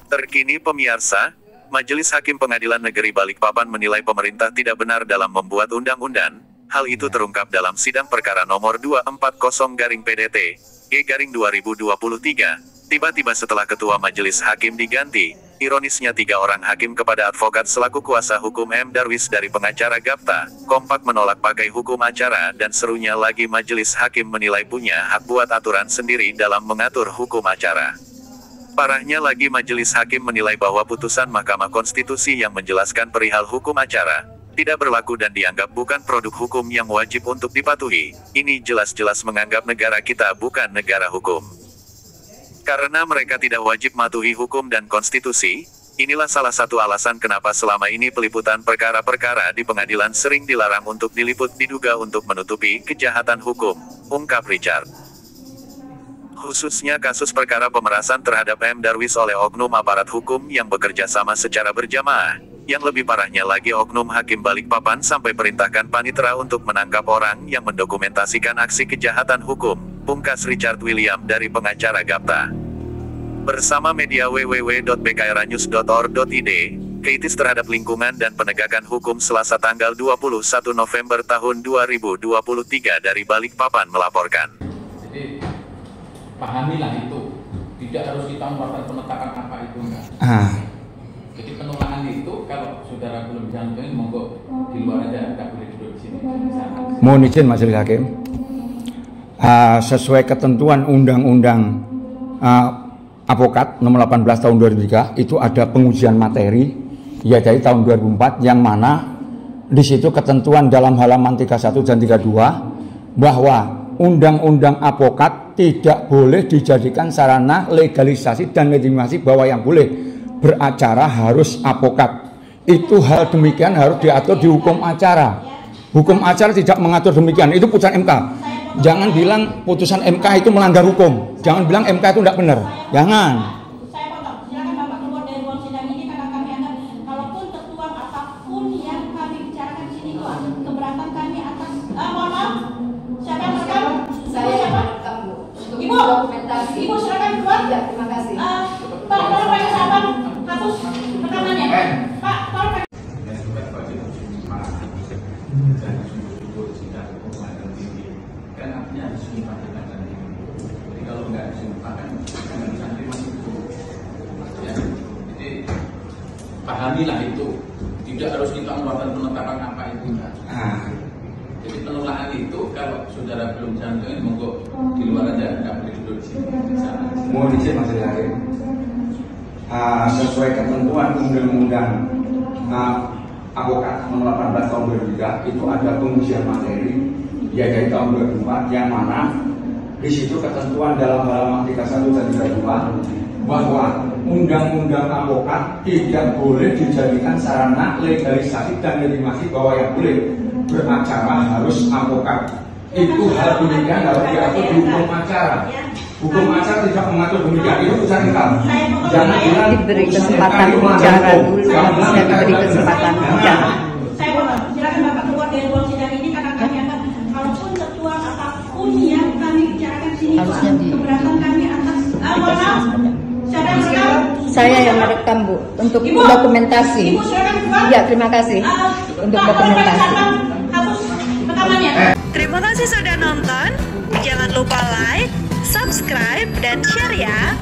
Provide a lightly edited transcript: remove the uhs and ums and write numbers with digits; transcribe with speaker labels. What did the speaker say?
Speaker 1: Terkini pemirsa, Majelis Hakim Pengadilan Negeri Balikpapan menilai pemerintah tidak benar dalam membuat undang-undang. Hal itu terungkap dalam sidang perkara nomor 240-PDT-G-2023. Tiba-tiba setelah Ketua Majelis Hakim diganti, ironisnya 3 orang hakim kepada advokat selaku kuasa hukum M. Darwis dari pengacara Gapta, kompak menolak pakai hukum acara dan serunya lagi Majelis Hakim menilai punya hak buat aturan sendiri dalam mengatur hukum acara. Parahnya lagi Majelis Hakim menilai bahwa putusan Mahkamah Konstitusi yang menjelaskan perihal hukum acara tidak berlaku dan dianggap bukan produk hukum yang wajib untuk dipatuhi. Ini jelas-jelas menganggap negara kita bukan negara hukum. Karena mereka tidak wajib mematuhi hukum dan konstitusi, inilah salah satu alasan kenapa selama ini peliputan perkara-perkara di pengadilan sering dilarang untuk diliput diduga untuk menutupi kejahatan hukum, ungkap Richard. Khususnya kasus perkara pemerasan terhadap M. Darwis oleh oknum aparat hukum yang bekerja sama secara berjamaah. Yang lebih parahnya lagi oknum Hakim Balikpapan sampai perintahkan panitera untuk menangkap orang yang mendokumentasikan aksi kejahatan hukum, pungkas Richard William dari pengacara Gapta. Bersama media www.bkrnews.or.id, kritis terhadap lingkungan dan penegakan hukum Selasa tanggal 21 November tahun 2023 dari Balikpapan melaporkan.
Speaker 2: Jadi, pahamilah itu, tidak harus kita melakukan penetapan apa itu enggak. Jadi penolakan itu kalau saudara belum bisa nentuin, monggo di luar aja, enggak boleh duduk di sini.
Speaker 3: Mohon izin Majelis Hakim, sesuai ketentuan Undang-Undang Advokat nomor 18 tahun 2003 itu ada pengujian materi ya dari tahun 2004 yang mana di situ ketentuan dalam halaman 31 dan 32 bahwa Undang-Undang Advokat tidak boleh dijadikan sarana legalisasi dan legitimasi bahwa yang boleh beracara harus advokat. Itu hal demikian harus diatur di hukum acara. Hukum acara tidak mengatur demikian. Itu putusan MK. Jangan bilang putusan MK itu melanggar hukum. Jangan bilang MK itu tidak benar. Jangan.
Speaker 4: Saya potong. Silakan Bapak keluar dari ruang sidang ini karena kami akan, kalaupun tertuang apapun yang kami bicarakan di sini itu keberatan kami atas. Mohon maaf. Siapa yang merekam?
Speaker 5: Saya
Speaker 4: siapa? Ibu. Ibu silakan keluar.
Speaker 5: Ya, terima kasih.
Speaker 4: Pak, tolong pakai sabun. Hapus rekamannya. Pak, tolong pakai.
Speaker 2: Kan artinya harus disumpahkan tadi. Jadi kalau nggak disumpahkan, nggak bisa terima hukum. Ya, jadi pahamilah itu, tidak harus kita melakukan penetapan apa itu enggak. Jadi penolakan itu kalau saudara belum bisa nentuin, monggo di luar aja, nggak boleh duduk di sini.
Speaker 3: Mohon izin Majelis Hakim, sesuai ketentuan Undang-Undang Advokat nomor 18 tahun 2003 itu ada pengujian materi ya dari tahun 2004 yang mana di situ ketentuan dalam halaman 31 dan 32 bahwa Undang-Undang Advokat tidak boleh dijadikan sarana legalisasi dan legitimasi bahwa yang boleh beracara harus advokat. Itu hal demikian harus diatur di hukum acara. Hukum acara tidak mengatur demikian. Itu putusan MK. Jangan bilang
Speaker 5: diberi kesempatan bicara dulu, bisa diberi kesempatan bicara.
Speaker 4: Saya potong. Silakan Bapak keluar dari ruang sidang ini karena kami akan, kalaupun tertuang apapun yang kami bicarakan di sini itu keberatan kami atas. Mohon maaf. Siapa yang merekam?
Speaker 5: Saya yang merekam, Bu, untuk
Speaker 4: Ibu.
Speaker 5: dokumentasi.
Speaker 4: Ibu silakan keluar.
Speaker 5: Ya, terima kasih untuk
Speaker 4: Pak, tolong pakai
Speaker 5: dokumentasi.
Speaker 4: sabun. Hapus rekamannya.
Speaker 6: Terima kasih sudah nonton. Jangan lupa like, subscribe, dan share ya.